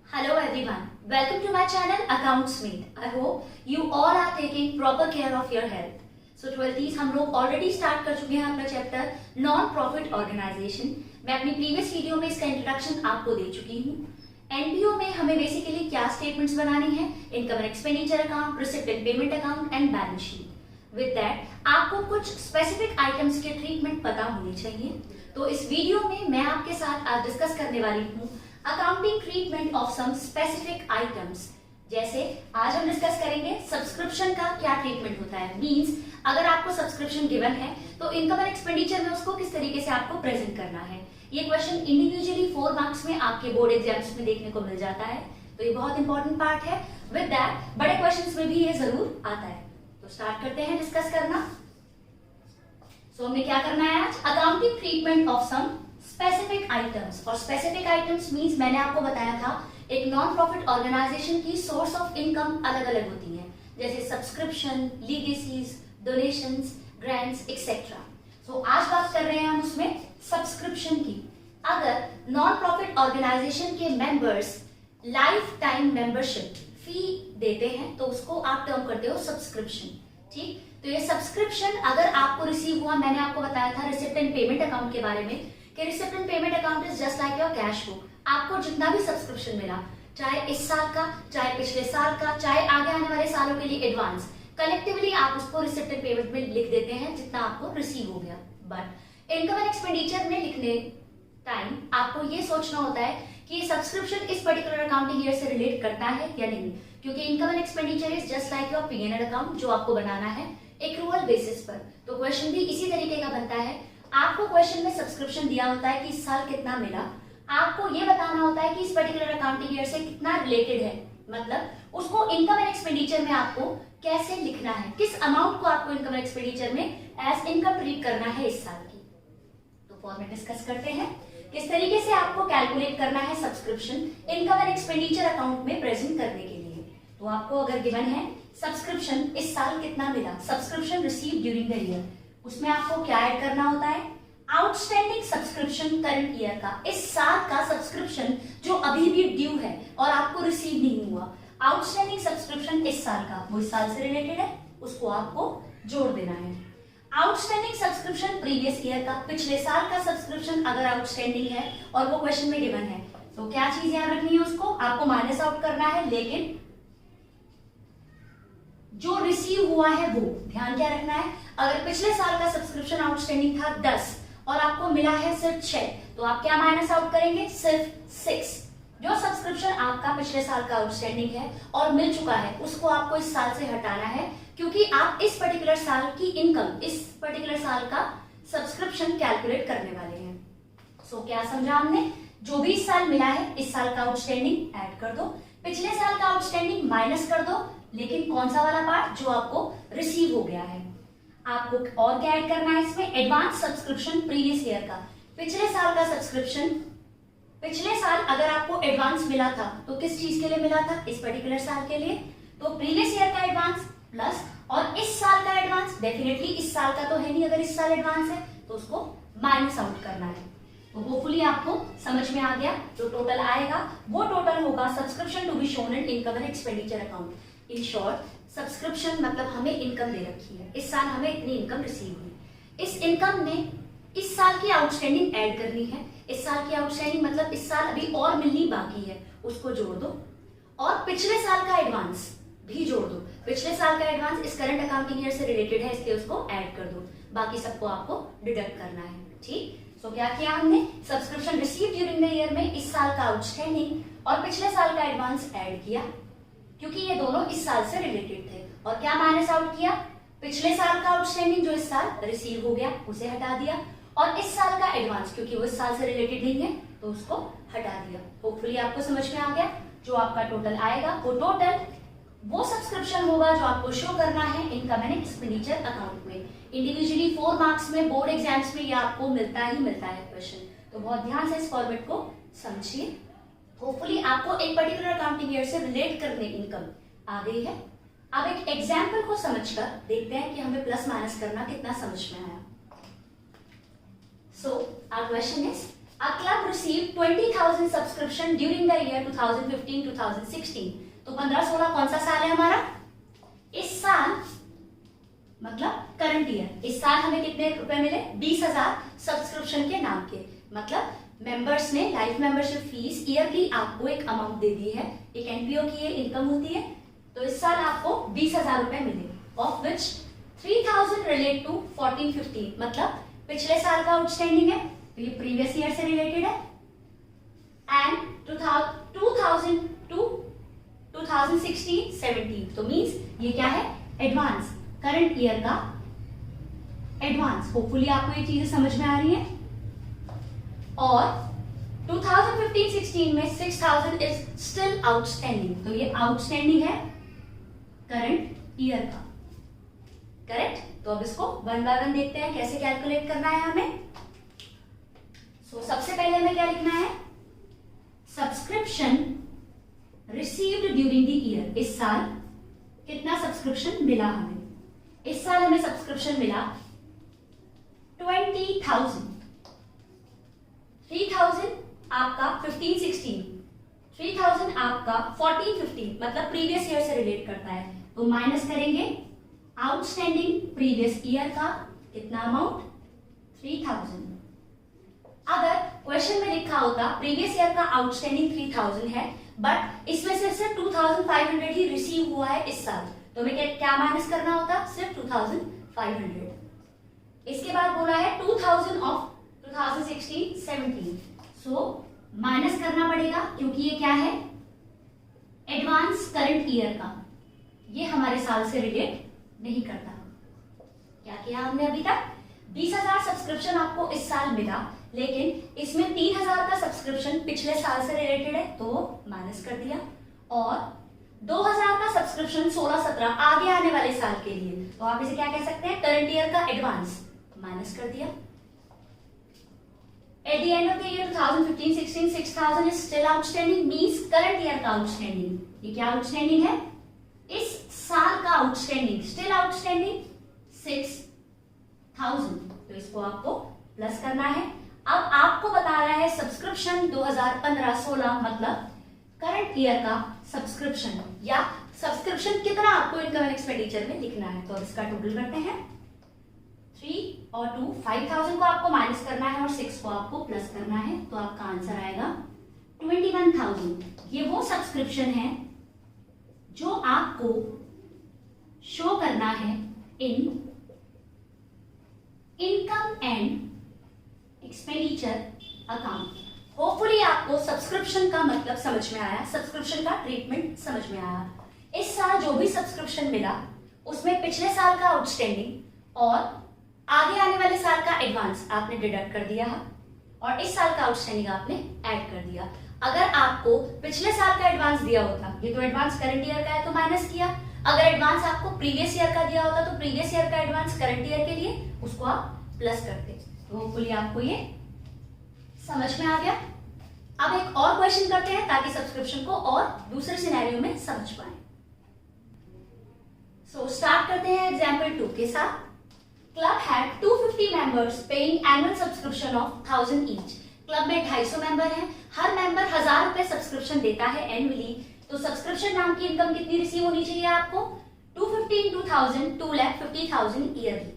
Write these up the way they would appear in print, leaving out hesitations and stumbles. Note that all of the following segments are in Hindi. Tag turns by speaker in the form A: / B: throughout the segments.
A: Hello everyone, welcome to my channel Accountsmate. I hope you all are taking proper care of your health. So 12th हम लोग ऑलरेडी स्टार्ट कर चुके हैं अपना चैप्टर नॉन प्रॉफिट ऑर्गेनाइजेशन। मैं अपनी प्रीवियस वीडियो में इसका इंट्रोडक्शन आपको दे चुकी हूँ। एनपीओ में हमें बेसिकली क्या स्टेटमेंट्स बनानी है, income and expenditure account, receipt and payment account and balance sheet. With that आपको कुछ स्पेसिफिक आइटम्स के ट्रीटमेंट पता होनी चाहिए। तो इस वीडियो में मैं आपके साथ आज डिस्कस करने वाली हूँ accounting treatment of some specific items. जैसे आज हम डिस्कस करेंगे सब्सक्रिप्शन का क्या ट्रीटमेंट होता है। मींस अगर आपको सब्सक्रिप्शन गिवन है तो इनकम एंड एक्सपेंडिचर में उसको किस तरीके से आपको प्रेजेंट करना है। ये क्वेश्चन इंडिविजुअली 4 मार्क्स में आपके बोर्ड एग्जाम्स में देखने को मिल जाता है, तो ये बहुत इंपॉर्टेंट पार्ट है। विद दैट बड़े क्वेश्चंस में भी ये जरूर आता है। तो स्टार्ट करते हैं डिस्कस करना। सो हमें क्या करना है आज, accounting treatment of some specific items. और स्पेसिफिक आइटम्स मींस मैंने आपको बताया था एक नॉन प्रॉफिट ऑर्गेनाइजेशन की सोर्स ऑफ इनकम अलग अलग होती है, जैसे subscription, legacies, donations, grants etcetera. So आज बात कर रहे हैं हम उसमें सब्सक्रिप्शन की। अगर नॉन प्रॉफिट ऑर्गेनाइजेशन के members life time membership fee देते हैं तो उसको आप टर्म करते हो सब्सक्रिप्शन। ठीक, तो ये सब्सक्रिप्शन अगर आपको रिसीव हुआ, मैंने आपको बताया था रिसिप्ट एंड पेमेंट अकाउंट के बारे में कि receipt and payment account is just like your cash book. आपको जितना भी सब्सक्रिप्शन मिला, चाहे इस साल का, चाहे पिछले साल का, चाहे आगे आने वाले सालों के लिए एडवांस, कलेक्टिवली आप उसको रिसिप्ट एंड पेमेंट में लिख देते हैं जितना आपको रिसीव हो गया। बट इनकम एंड एक्सपेंडिचर में लिखने टाइम आपको ये सोचना होता है कि ये सब्सक्रिप्शन इस पर्टिकुलर अकाउंटिंग ईयर से रिलेट करता है या नहीं, क्योंकि income and expenditure is just like your PNL account जो आपको बनाना है एक्रूअल बेसिस पर। तो क्वेश्चन भी इसी तरीके का बनता है। आपको क्वेश्चन में सब्सक्रिप्शन दिया होता है कि इस साल कितना मिला, आपको ये बताना होता है कि इस पर्टिकुलर अकाउंटिंग ईयर से कितना रिलेटेड है, मतलब उसको इनकम एंड एक्सपेंडिचर में आपको कैसे लिखना है, किस अमाउंट को आपको इनकम एंड एक्सपेंडिचर में एज इनकम ट्रीट करना है इस साल की। तो फॉर्मेट डिस्कस करते हैं किस तरीके से आपको कैलकुलेट करना है subscription income and expenditure account में प्रेजेंट करने के लिए। तो आपको अगर गिवन है सब्सक्रिप्शन इस साल कितना मिला, subscription receive during the year, उसमें आपको क्या ऐड करना होता है, आउटस्टैंडिंग सब्सक्रिप्शन करंट ईयर का, इस साल का सब्सक्रिप्शन जो अभी भी ड्यू है और आपको रिसीव नहीं हुआ, आउटस्टैंडिंग सब्सक्रिप्शन इस साल का, वो इस साल से रिलेटेड है, उसको आपको जोड़ देना है। आउटस्टैंडिंग सब्सक्रिप्शन प्रीवियस ईयर का, पिछले साल का सब्सक्रिप्शन अगर आउटस्टैंडिंग है और वो क्वेश्चन में गिवन है तो क्या चीज याद रखनी है, उसको आपको माइनस आउट करना है, लेकिन जो रिसीव हुआ है वो ध्यान क्या रखना है। अगर पिछले साल का सब्सक्रिप्शन आउटस्टैंडिंग था 10 और आपको मिला है सिर्फ 6, तो आप क्या माइनस आउट करेंगे, सिर्फ 6। जो सब्सक्रिप्शन आपका पिछले साल का आउटस्टैंडिंग है और मिल चुका है उसको आपको इस साल से हटाना है, क्योंकि आप इस पर्टिकुलर साल की इनकम, इस पर्टिकुलर साल का सब्सक्रिप्शन कैलकुलेट करने वाले हैं। सो क्या समझा हमने, जो भी इस साल मिला है इस साल का आउटस्टैंडिंग ऐड कर दो, पिछले साल का आउटस्टैंडिंग माइनस कर दो, लेकिन कौन सा वाला पार्ट जो आपको रिसीव हो गया है। आपको और क्या ऐड करना है इसमें, एडवांस सब्सक्रिप्शन प्रीवियस ईयर का, पिछले साल का सब्सक्रिप्शन, पिछले साल अगर आपको एडवांस मिला था तो किस चीज के लिए मिला था, इस पर्टिकुलर साल के लिए, तो प्रीवियस ईयर का एडवांस प्लस और इस साल का एडवांस, डेफिनेटली इस साल का तो है नहीं, अगर इस साल एडवांस है तो उसको माइनस आउट करना है। तो होपफुली आपको समझ में आ गया। जो टोटल आएगा वो टोटल होगा subscription to be shown in income and expenditure account. In short subscription मतलब हमें इनकम दे रखी है, इस साल हमें इतनी इनकम रिसीव हुई, इस इनकम में इस साल की आउटस्टैंडिंग ऐड करनी है, इस साल की आउटस्टैंडिंग मतलब इस साल अभी और मिलनी बाकी है उसको जोड़ दो, और पिछले साल का एडवांस भी जोड़ दो। पिछले साल का एडवांस इस करंट अकाउंटिंग ईयर से रिलेटेड है इसलिए उसको ऐड कर दो, बाकी सबको आपको डिडक्ट करना है। ठीक, सो क्या किया हमने, subscription receive during the year में इस साल का आउटस्टैंडिंग और पिछले साल का एडवांस ऐड किया, क्योंकि ये दोनों इस साल से रिलेटेड थे, और क्या माइनस आउट किया, पिछले साल का आउटस्टैंडिंग जो इस साल रिसीव हो गया उसे हटा दिया, और इस साल का एडवांस क्योंकि वो इस साल से रिलेटेड नहीं है तो उसको हटा दिया। होपफुली आपको समझ में आ गया। जो आपका टोटल आएगा वो टोटल वो सब्सक्रिप्शन होगा जो आपको शो करना है इनकम एंड एक्सपेंडिचर अकाउंट में। इंडिविजुअली 4 मार्क्स में बोर्ड एग्जाम्स में ये आपको मिलता ही मिलता है क्वेश्चन, तो बहुत ध्यान से इस फॉर्मेट को समझिए। होपफुली आपको एक पर्टिकुलर अकाउंटिंग ईयर से रिलेट करने इनकम आ गई है। अब एक एग्जाम्पल को समझकर देखते हैं कि हमें प्लस माइनस करना कितना समझ में आया। So our question is A club received 20,000 subscription during the year 2015-2016. तो 15-16 कौन सा साल है हमारा? इस साल मतलब करंट ईयर। इस साल हमें कितने रुपए मिले? 20,000 सब्सक्रिप्शन के नाम के। मतलब मेंबर्स ने लाइफ मेंबरशिप फीस ईयरली आपको एक अमाउंट दे दी है, एक एनपीओ की ये इनकम होती है। तो इस साल आपको 20,000 रुपए मिले, ऑफ विच 3,000 रिलेट टू 14-15, मतलब पिछले साल का आउटस्टैंडिंग है, तो ये प्रीवियस ईयर से रिलेटेड है। एंड 2000 टू 2016-17, तो मींस ये क्या है? एडवांस, करंट ईयर का एडवांस। होपफुली आपको ये चीजें समझ में आ रही है। और 2015-16 में 6,000 इज स्टिल आउटस्टैंडिंग, तो ये आउटस्टैंडिंग है करंट ईयर का। करेक्ट? तो अब इसको वन बाय वन देखते हैं कैसे कैलकुलेट करना है हमें। सबसे पहले हमें क्या लिखना है? Subscription received during the year. इस साल कितना सब्सक्रिप्शन मिला हमें? इस साल हमें सब्सक्रिप्शन मिला 20,000। 3,000 आपका 15-16, 3,000 आपका 14-15, मतलब प्रीवियस ईयर से रिलेट करता है। तो माइनस करेंगे आउटस्टैंडिंग प्रीवियस ईयर का कितना अमाउंट? 3,000। अगर क्वेश्चन में लिखा होता प्रीवियस ईयर का आउटस्टैंडिंग 3,000 है, बट इसमें से सिर्फ 2,500 ही रिसीव हुआ है इस साल, तो हमें क्या माइनस करना होता? सिर्फ 2,500। इसके बाद बोला है 2,000 ऑफ 2016-17, सो माइनस करना पड़ेगा क्योंकि ये क्या है? एडवांस करंट ईयर का, ये हमारे साल से रिलेट नहीं करता। क्या किया हमने अभी तक? 20,000 सब्सक्रिप्शन आपको इस साल मिला, लेकिन इसमें 3,000 का सब्सक्रिप्शन पिछले साल से रिलेटेड है, तो माइनस कर दिया। और 2,000 का सब्सक्रिप्शन 16-17 आगे आने वाले साल के लिए, तो आप इसे क्या कह सकते हैं? करंट ईयर का एडवांस, माइनस कर दिया। At the end of the year 2015-16, 6,000 is still outstanding, means current year का outstanding। ये क्या outstanding है? इस साल का outstanding, still outstanding 6,000, तो इसको आपको प्लस करना है। अब आपको बता रहा है सब्सक्रिप्शन 2015-16, मतलब करंट ईयर का सब्सक्रिप्शन, या सब्सक्रिप्शन कितना आपको इनकम एंड एक्सपेंडिचर में लिखना है। तो इसका टोटल करते हैं, 3 और 2, 5,000 को आपको माइनस करना है और 6 को आपको प्लस करना है, तो आपका आंसर आएगा 21,000। ये वो सब्सक्रिप्शन है जो आपको शो करना है इन income and expenditure account. Hopefully आपको सब्सक्रिप्शन का मतलब समझ में आया, सब्सक्रिप्शन का ट्रीटमेंट समझ में आया। इस साल जो भी सब्सक्रिप्शन मिला उसमें पिछले साल का आउटस्टैंडिंग और आगे आने वाले साल का एडवांस आपने डिडक्ट कर दिया है, और इस साल का आउटस्टैंडिंग आपने ऐड कर दिया। अगर आपको पिछले साल का एडवांस दिया होता, ये तो एडवांस करंट ईयर का है तो माइनस किया। अगर एडवांस आपको प्रीवियस ईयर का दिया होता तो प्रीवियस ईयर का एडवांस करंट ईयर के लिए उसको आप प्लस करते। तो होपफुली आपको ये समझ में आ गया। अब एक और क्वेश्चन करते हैं ताकि सब्सक्रिप्शन को और दूसरे सिनेरियो में समझ पाए। स्टार्ट करते हैं एग्जाम्पल 2 के साथ। Club had 250 members paying annual subscription of 1,000 each. Club में 250 मेंबर हैं, हर मेंबर 1,000 रुपए सब्सक्रिप्शन देता है एनुअली। तो सब्सक्रिप्शन नाम की इनकम कितनी रिसीव होनी चाहिए आपको? 250 into 1,000, 2,50,000 yearly.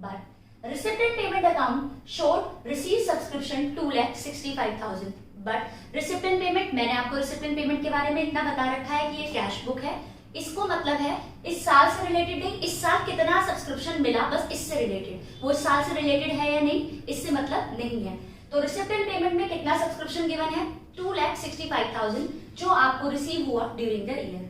A: But recipient payment account showed receive subscription 2,65,000। But recipient payment, मैंने आपको रिसिप्टेंट पेमेंट के बारे में इतना बता रखा है कि ये कैश बुक है। इसको मतलब है इस साल से रिलेटेड नहीं, इस साल कितना सब्सक्रिप्शन मिला बस इससे रिलेटेड। वो इस साल से रिलेटेड है या नहीं इससे मतलब नहीं है। तो रिसिप्टेंट पेमेंट में कितना सब्सक्रिप्शन गिवन है? 2,65,000 जो आपको रिसीव हुआ during the year.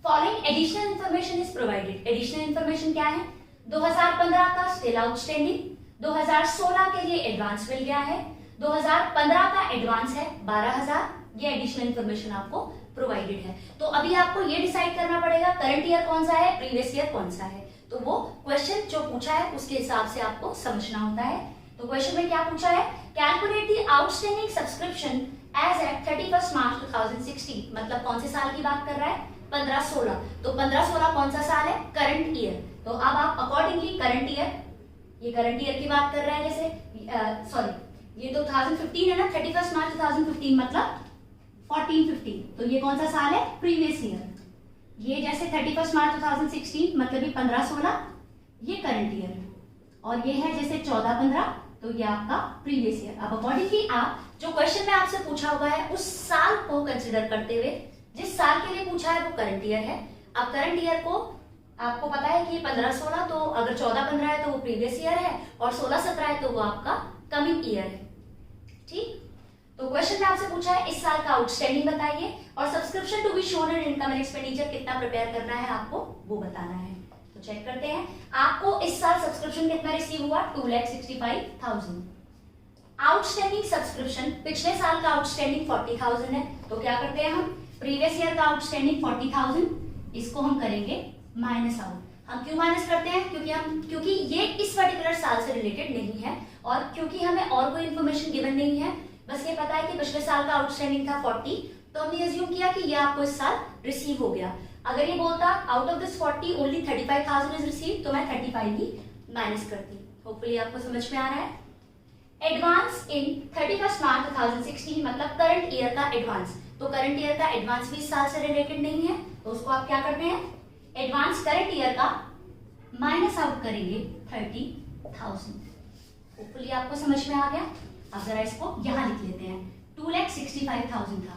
A: Following additional information is provided. Additional information क्या है? 2015 का स्टिल आउटस्टैंडिंग, 2016 के लिए एडवांस मिल गया है, 2015 का एडवांस है 12,000। ये एडिशनल इंफॉर्मेशन आपको प्रोवाइडेड है। तो अभी आपको ये डिसाइड करना पड़ेगा करंट ईयर कौन सा है, प्रीवियस ईयर कौन सा है। तो वो क्वेश्चन जो पूछा है उसके हिसाब से आपको समझना होता है। तो क्वेश्चन में क्या पूछा है? Calculate the outstanding subscription as at 31 March 2016। मतलब कौन से साल की बात कर रहा है? 15-16। तो 15-16 कौन सा साल है? Current year. तो अब आप अकॉर्डिंगली करंट ईयर, ये करंट ईयर की बात कर रहे हैं, जैसे सॉरी ये 2015 है ना, 31 मार्च 2015 मतलब 14-15, तो ये कौन सा साल है? Previous year. ये जैसे 31 मार्च 2016 मतलब ये 15-16, ये करंट ईयर, और ये है जैसे 14-15, तो ये आपका प्रीवियस ईयर। अब अकॉर्डिंगली आप जो क्वेश्चन में आपसे पूछा हुआ है उस साल को कंसिडर करते हुए, जिस साल के लिए पूछा है वो करंट ईयर है। अब करंट ईयर को आपको पता है कि 15-16, तो अगर 14-15 है तो वो प्रीवियस ईयर है, और 16-17 है तो वो आपका कमिंग ईयर है। ठीक, तो क्वेश्चन में आपसे पूछा है इस साल का आउटस्टैंडिंग बताइए, और subscription to be shown in income and expenditure कितना प्रिपेयर करना है आपको वो बताना है। तो चेक करते हैं, आपको इस साल सब्सक्रिप्शन कितना रिसीव हुआ? 2,65,000। आउटस्टैंडिंग सब्सक्रिप्शन पिछले साल का आउटस्टैंडिंग 40,000 है, तो क्या करते हैं हम, प्रीवियस ईयर का आउटस्टैंडिंग 40,000, इसको हम करेंगे माइनस आउट। हम क्यों माइनस करते हैं? क्योंकि ये इस पर्टिकुलर साल से रिलेटेड नहीं है, और क्योंकि हमें और कोई इन्फॉर्मेशन गिवन नहीं है, बस ये पता है कि पिछले साल का आउटस्टैंडिंग था 40, तो हमने अज्यूम किया कि ये आपको इस साल रिसीव हो गया। अगर ये बोलता out of this 40 only 35,000 is receive, तो मैं 35 ही माइनस करती। होपफुली आपको समझ में आ रहा है। एडवांस इन 31 मार्च 2016 मतलब करंट ईयर का एडवांस, तो करंट ईयर का एडवांस भी इस साल से रिलेटेड नहीं है, तो उसको आप क्या करते हैं, एडवांस करंट ईयर का माइनस आउट करेंगे 30,000। होपफुली आपको समझ में आ गया। अब जरा इसको यहां लिख लेते हैं, 2,65,000 था,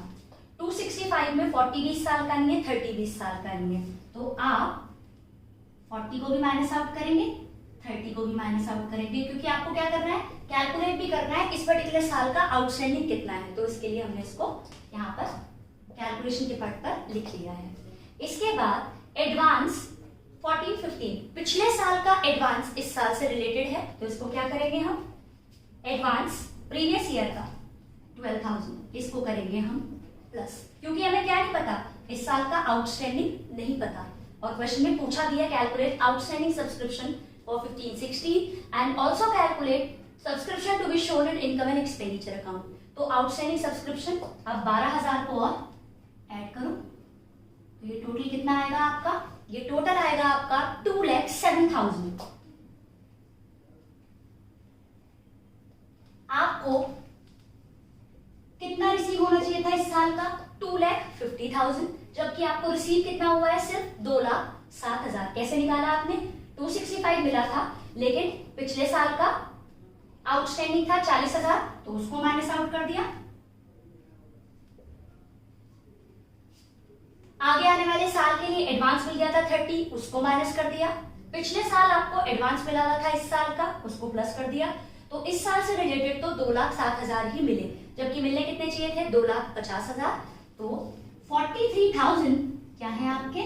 A: 265 में 40 20 साल का नहीं है, 30 20 साल का नहीं है, तो आप 40 को भी माइनस आउट करेंगे, 30 को भी माइनस आउट करेंगे, क्योंकि आपको क्या करना है, कैलकुलेट भी करना है इस पर्टिकुलर साल का आउटस्टैंडिंग कितना है, तो इसके लिए हमने इसको यहाँ पर कैलकुलेशन के पार्ट पर लिख लिया है। इसके बाद एडवांस 14-15 पिछले साल का एडवांस इस साल से रिलेटेड है, तो इसको क्या करेंगे हम, एडवांस प्रीवियस ईयर का 12,000, इसको करेंगे हम प्लस, क्योंकि हमें क्या नहीं पता, इस साल का आउटस्टैंडिंग नहीं पता, और क्वेश्चन में पूछा दिया calculate outstanding subscription for 15-16 and also calculate subscription to be shown in income and expenditure account. तो आउटस्टैंडिंग सब्सक्रिप्शन अब 12,000 को और ऐड करो, तो ये टोटल कितना आएगा आपका, ये टोटल आएगा आपका 2,07,000। आपको कितना रिसीव होना चाहिए था इस साल का, 2,50,000, जबकि आपको रिसीव कितना हुआ है, सिर्फ 2,07,000। कैसे निकाला आपने, 265 मिला था, लेकिन पिछले साल का आउटस्टैंडिंग था 40,000, तो उसको माइनस आउट कर दिया। आगे आने वाले साल के लिए एडवांस मिल गया था 30, उसको माइनस कर दिया। पिछले साल आपको एडवांस मिला था इस साल का, उसको प्लस कर दिया। तो इस साल से रिलेटेड तो 2,07,000 ही मिले, जबकि मिलने कितने चाहिए थे, 2,50,000। तो 43,000 क्या है आपके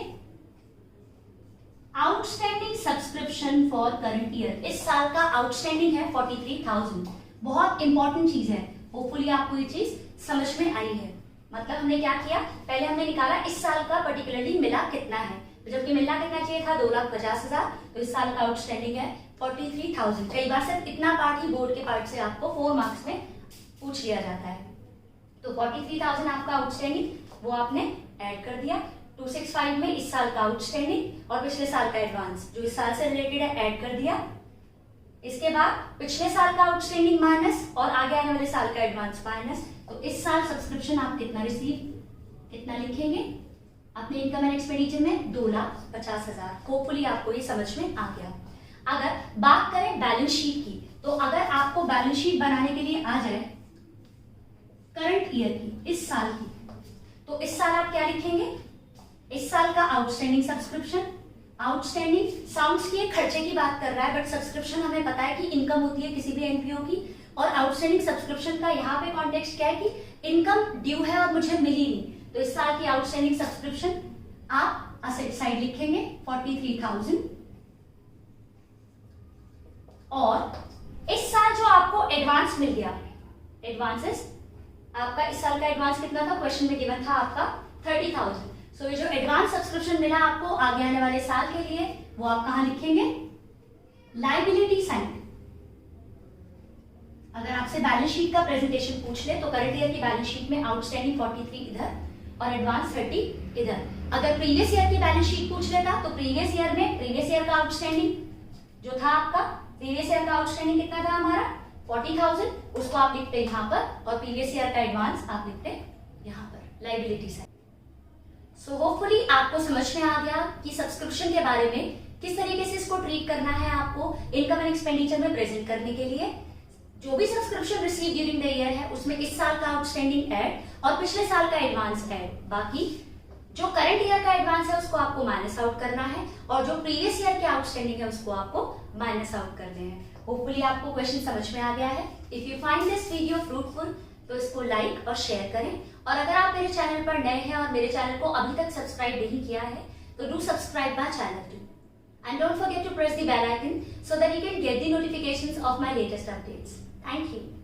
A: outstanding subscription for current year. इस साल का आउटस्टैंडिंग है 43,000। बहुत इंपॉर्टेंट चीज है, होपफुली आपको ये चीज समझ में आई है। मतलब हमने क्या किया, पहले हमने निकाला इस साल का पर्टिकुलरली मिला कितना है, जबकि मिलना कितना चाहिए था, 2,50,000, तो इस साल का आउटस्टैंडिंग है 43,000। कई बार सिर्फ इतना पार्ट ही बोर्ड के पार्ट से आपको 4 मार्क्स में पूछ लिया जाता है। तो 43,000 आपका आउटस्टैंडिंग, वो आपने ऐड कर दिया। 265 में इस साल का आउटस्टैंडिंग और पिछले साल का एडवांस जो इस साल से रिलेटेड है ऐड कर दिया। इसके बाद पिछले साल का आउटस्टैंडिंग माइनस और आगे आने वाले साल का एडवांस माइनस। तो इस साल सब्सक्रिप्शन आप कितना कितना लिखेंगे अपने इनकम एंड एक्सपेंडिचर में, 2,50,000। होपफुली आपको ये समझ में आ गया। अगर बात करें बैलेंस शीट की, तो अगर आपको बैलेंस शीट बनाने के लिए आ जाए करंट ईयर की, इस साल की, तो इस साल आप क्या लिखेंगे, इस साल का आउटस्टैंडिंग सब्सक्रिप्शन। आउटस्टैंडिंग साउंड्स की खर्चे की बात कर रहा है, बट सब्सक्रिप्शन हमें पता है कि इनकम होती है किसी भी एनपीओ की, और आउटस्टैंडिंग सब्सक्रिप्शन का यहाँ पे कॉन्टेक्स्ट क्या है कि इनकम ड्यू है और मुझे मिली नहीं। तो इस साल की आउटस्टैंडिंग सब्सक्रिप्शन आप असेट साइड लिखेंगे 43,000। और इस साल जो आपको एडवांस मिल गया, एडवांसेस आपका इस साल का एडवांस कितना था, क्वेश्चन में गिवन था आपका 30,000। सो ये जो एडवांस सब्सक्रिप्शन मिला आपको आगे आने वाले साल के लिए, वो आप कहां लिखेंगे, लायबिलिटी साइड। अगर आपसे बैलेंस शीट का प्रेजेंटेशन पूछ ले तो करंट ईयर की बैलेंस शीट में आउटस्टैंडिंग 43 इधर और एडवांस 30 इधर। अगर प्रीवियस ईयर की बैलेंस शीट पूछ लेता तो प्रीवियस ईयर में प्रीवियस ईयर का आउटस्टैंडिंग जो था आपका, प्रीवियस ईयर का आउटस्टैंडिंग कितना था हमारा 40,000 उसको आप लिखते हैं यहाँ पर और प्रीवियस ईयर का एडवांस आप लिखते हैं यहाँ पर लाइबिलिटी साइड। सो होपफुली आपको समझ में आ गया कि सब्सक्रिप्शन के बारे में किस तरीके से इसको ट्रीट करना है आपको इनकम एंड एक्सपेंडिचर में प्रेजेंट करने के लिए। जो भी subscription receive during the year है उसमें इस साल का आउटस्टैंडिंग ऐड और पिछले साल का एडवांस ऐड, बाकी जो करंट ईयर का एडवांस है उसको आपको माइनस आउट करना है और जो प्रीवियस ईयर के आउटस्टैंडिंग है उसको आपको माइनस आउट करने हैं। होपफुली आपको क्वेश्चन समझ में आ गया है। If you find this video fruitful तो इसको लाइक और शेयर करें, और अगर आप मेरे चैनल पर नए हैं और मेरे चैनल को अभी तक सब्सक्राइब नहीं किया है तो do subscribe my channel too, and don't forget to press the bell icon so that you can get the notifications of my latest updates. Thank you.